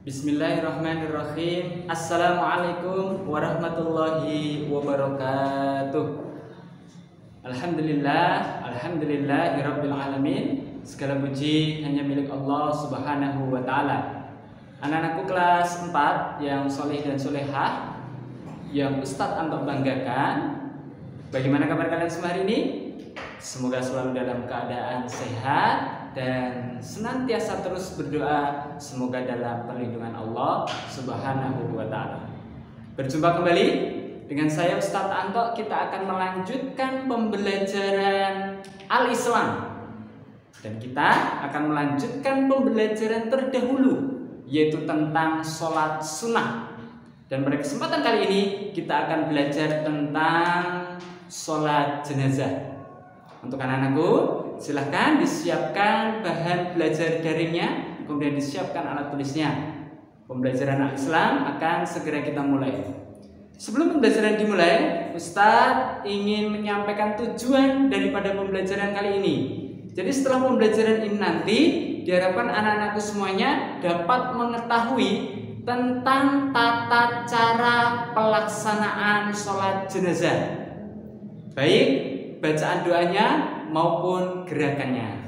Bismillahirrahmanirrahim. Assalamualaikum warahmatullahi wabarakatuh. Alhamdulillahirabbil alamin. Segala puji hanya milik Allah Subhanahu wa taala. Anak-anakku kelas 4 yang soleh dan solehah, yang Ustadz Anto banggakan. Bagaimana kabar kalian semua hari ini? Semoga selalu dalam keadaan sehat dan senantiasa terus berdoa, semoga dalam perlindungan Allah Subhanahu wa taala. Berjumpa kembali dengan saya Ustadz Anto. Kita akan melanjutkan pembelajaran Al-Islam, dan kita akan melanjutkan pembelajaran terdahulu, yaitu tentang sholat sunnah. Dan pada kesempatan kali ini kita akan belajar tentang sholat jenazah. Untuk anak-anakku, silahkan disiapkan bahan belajar daringnya, kemudian disiapkan alat tulisnya. Pembelajaran Al-Islam akan segera kita mulai. Sebelum pembelajaran dimulai, Ustadz ingin menyampaikan tujuan daripada pembelajaran kali ini. Jadi setelah pembelajaran ini nanti, diharapkan anak-anakku semuanya dapat mengetahui tentang tata cara pelaksanaan sholat jenazah, baik bacaan doanya maupun gerakannya.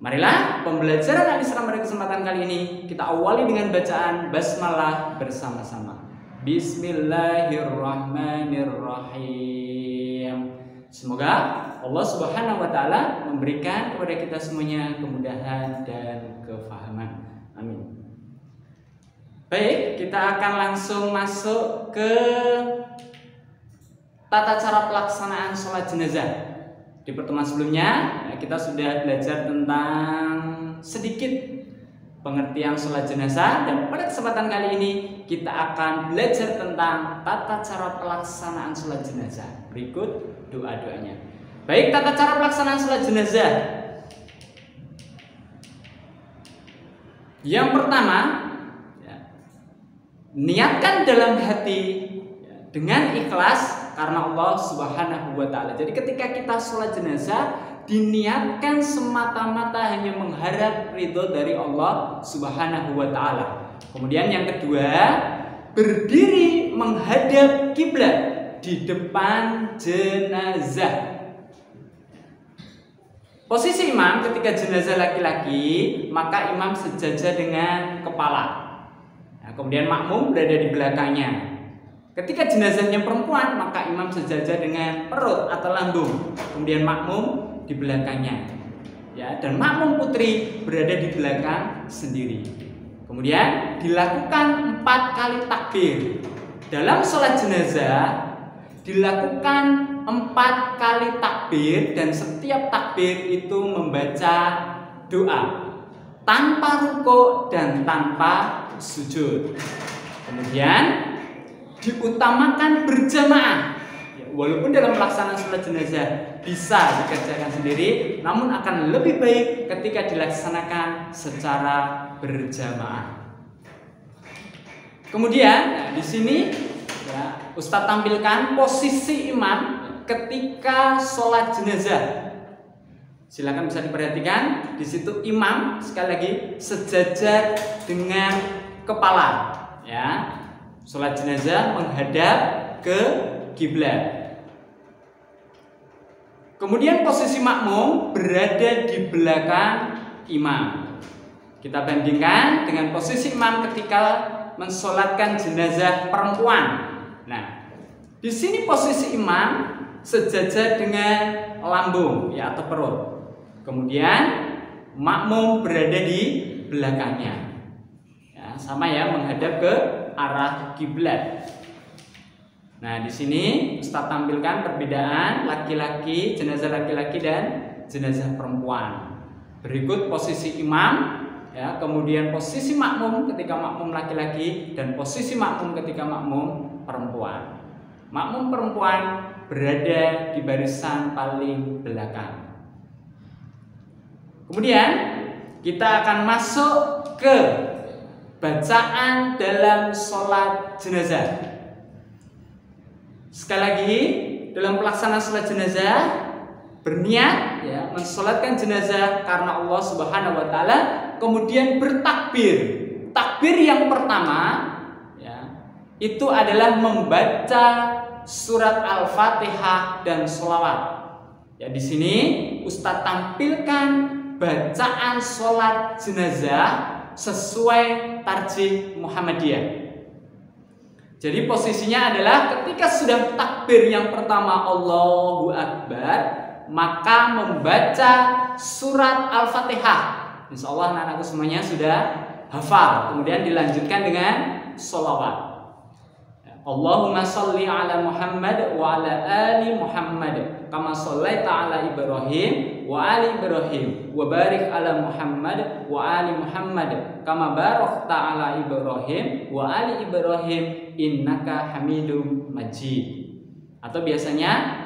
Marilah pembelajaran Al-Islam pada kesempatan kali ini kita awali dengan bacaan basmalah bersama-sama. Bismillahirrahmanirrahim. Semoga Allah Subhanahu wa taala memberikan kepada kita semuanya kemudahan dan kefahaman. Amin. Baik, kita akan langsung masuk ke tata cara pelaksanaan sholat jenazah. Di pertemuan sebelumnya kita sudah belajar tentang sedikit pengertian sholat jenazah, dan pada kesempatan kali ini kita akan belajar tentang tata cara pelaksanaan sholat jenazah. Berikut doa-doanya. Baik, tata cara pelaksanaan sholat jenazah. Yang pertama, niatkan dalam hati dengan ikhlas karena Allah Subhanahu wa taala. Jadi ketika kita sholat jenazah, diniatkan semata-mata hanya mengharap ridho dari Allah Subhanahu wa taala. Kemudian yang kedua, berdiri menghadap kiblat di depan jenazah. Posisi imam ketika jenazah laki-laki, maka imam sejajar dengan kepala. Nah, kemudian makmum berada di belakangnya. Ketika jenazahnya perempuan, maka imam sejajar dengan perut atau lambung, kemudian makmum di belakangnya. Ya, dan makmum putri berada di belakang sendiri. Kemudian dilakukan 4 kali takbir. Dalam sholat jenazah dilakukan 4 kali takbir, dan setiap takbir itu membaca doa tanpa ruku dan tanpa sujud. Kemudian diutamakan berjamaah. Walaupun dalam pelaksanaan sholat jenazah bisa dikerjakan sendiri, namun akan lebih baik ketika dilaksanakan secara berjamaah. Kemudian di sini Ustadz tampilkan posisi imam ketika sholat jenazah. Silakan bisa diperhatikan di situ imam sekali lagi sejajar dengan kepala, ya. Sholat jenazah menghadap ke kiblat. Kemudian posisi makmum berada di belakang imam. Kita bandingkan dengan posisi imam ketika mensolatkan jenazah perempuan. Nah, di sini posisi imam sejajar dengan lambung, ya, atau perut. Kemudian makmum berada di belakangnya. Ya, sama ya, menghadap ke arah kiblat. Nah, di sini Ustadz tampilkan perbedaan laki-laki, jenazah laki-laki dan jenazah perempuan. Berikut posisi imam, ya, kemudian posisi makmum ketika makmum laki-laki dan posisi makmum ketika makmum perempuan. Makmum perempuan berada di barisan paling belakang. Kemudian kita akan masuk ke bacaan dalam sholat jenazah. Sekali lagi, dalam pelaksanaan sholat jenazah berniat, ya, mensolatkan jenazah karena Allah Subhanahu wa taala, kemudian bertakbir. Takbir takbir yang pertama ya, itu adalah membaca surat Al-Fatihah dan sholawat. Ya, di sini Ustadz tampilkan bacaan sholat jenazah sesuai tarjih Muhammadiyah. Jadi posisinya adalah ketika sudah takbir yang pertama Allahu Akbar, maka membaca surat Al-Fatihah. Insya Allah anak-anakku semuanya sudah hafal. Kemudian dilanjutkan dengan sholawat. Allahumma sholli ala Muhammad wa ala ali Muhammad kama shollaita ala Ibrahim wa ali Ibrahim wa barik ala Muhammad wa ali Muhammad kama barakta ala Ibrahim wa ali Ibrahim innaka Hamidum Majid. Atau biasanya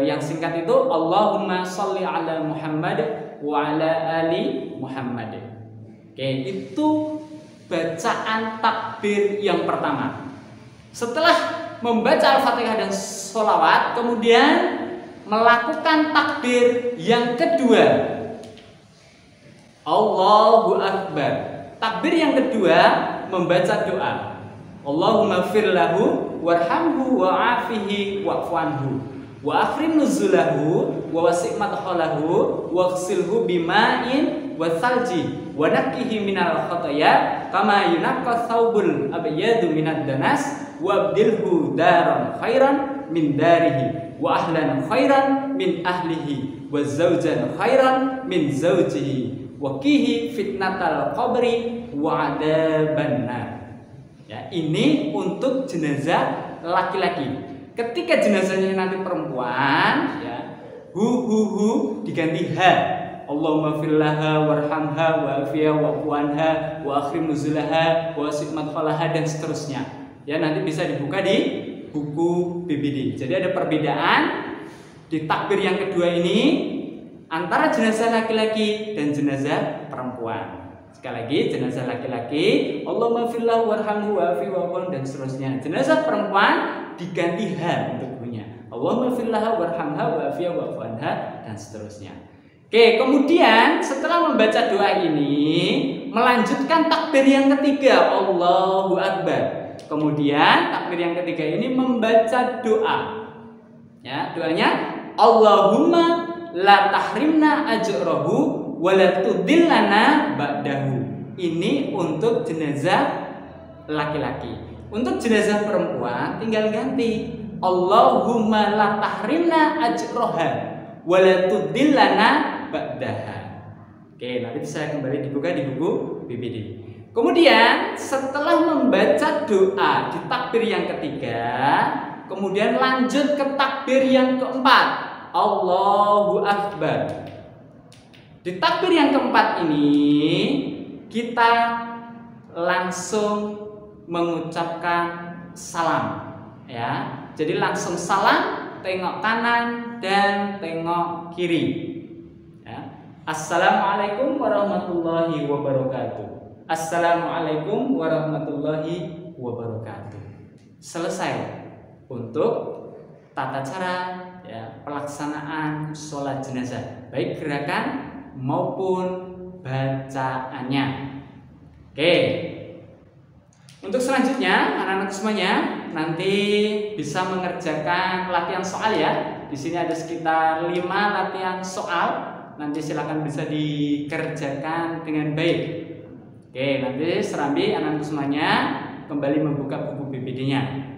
yang singkat itu Allahumma sholli ala Muhammad wa ala ali Muhammad. Oke, itu bacaan takbir yang pertama. Setelah membaca Al-Fatihah dan sholawat, kemudian melakukan takbir yang kedua, Allahu Akbar. Takbir yang kedua membaca doa, Allahumma fir lahu warhamhu wa'afihi wa'fu anhu wa akhrim nuzulahu wa wasi' madkhalahu wa ghsilhu bima'in wa thalji wa nakkihi minal khotoya kama yunaqqa thawbul abyadu minad danas wa abdilhu daran khairan min darihi wa ahlan khairan min ahlihi wa zawjan khairan min zawjihi wa qihi fitnatal qabri wa adaban nar. Ya, ini untuk jenazah laki-laki. Ketika jenazahnya nanti perempuan, ya, hu diganti ha. Allahumma fillaha warhamha wa afiya wa fuanha wa akhrim nuzulaha wa wasi' madkhalaha dan seterusnya. Ya, nanti bisa dibuka di buku BBD. Jadi ada perbedaan di takbir yang kedua ini antara jenazah laki-laki dan jenazah perempuan. Sekali lagi, jenazah laki-laki Allahumma fillahu warhamhu wa'afi wa'fun dan seterusnya. Jenazah perempuan diganti ha untuk bunyinya. Allahumma fillahu warhamha wa'afi wa'funha dan seterusnya. Oke, kemudian setelah membaca doa ini melanjutkan takbir yang ketiga Allahu Akbar. Kemudian takbir yang ketiga ini membaca doa. Ya, doanya Allahumma la tahrimna ajrahu wa la tudillana ba'dahu. Ini untuk jenazah laki-laki. Untuk jenazah perempuan tinggal ganti Allahumma la tahrimna ajraha wa la tudillana ba'daha. Oke, nanti bisa kembali dibuka di buku BBD. Kemudian setelah membaca doa di takbir yang ketiga, kemudian lanjut ke takbir yang keempat, Allahu Akbar. Di takbir yang keempat ini kita langsung mengucapkan salam, ya. Jadi langsung salam, tengok kanan dan tengok kiri. Ya. Assalamualaikum warahmatullahi wabarakatuh. Assalamualaikum warahmatullahi wabarakatuh. Selesai untuk tata cara, ya, pelaksanaan sholat jenazah, baik gerakan maupun bacaannya. Oke. Untuk selanjutnya, anak-anak semuanya nanti bisa mengerjakan latihan soal ya. Di sini ada sekitar 5 latihan soal. Nanti silakan bisa dikerjakan dengan baik. Oke, nanti Serambi anak-anak semuanya kembali membuka buku BBD-nya.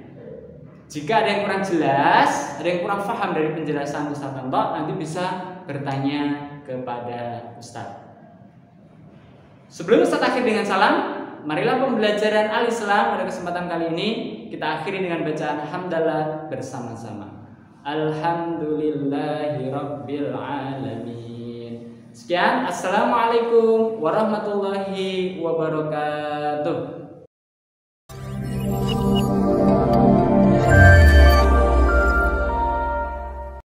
Jika ada yang kurang jelas, ada yang kurang paham dari penjelasan Ustaz Tanto, nanti bisa bertanya kepada Ustaz. Sebelum Ustaz akhir dengan salam, marilah pembelajaran Al-Islam pada kesempatan kali ini kita akhiri dengan bacaan hamdalah bersama-sama. Alhamdulillahi Rabbil Alamin. Sekian, assalamualaikum warahmatullahi wabarakatuh.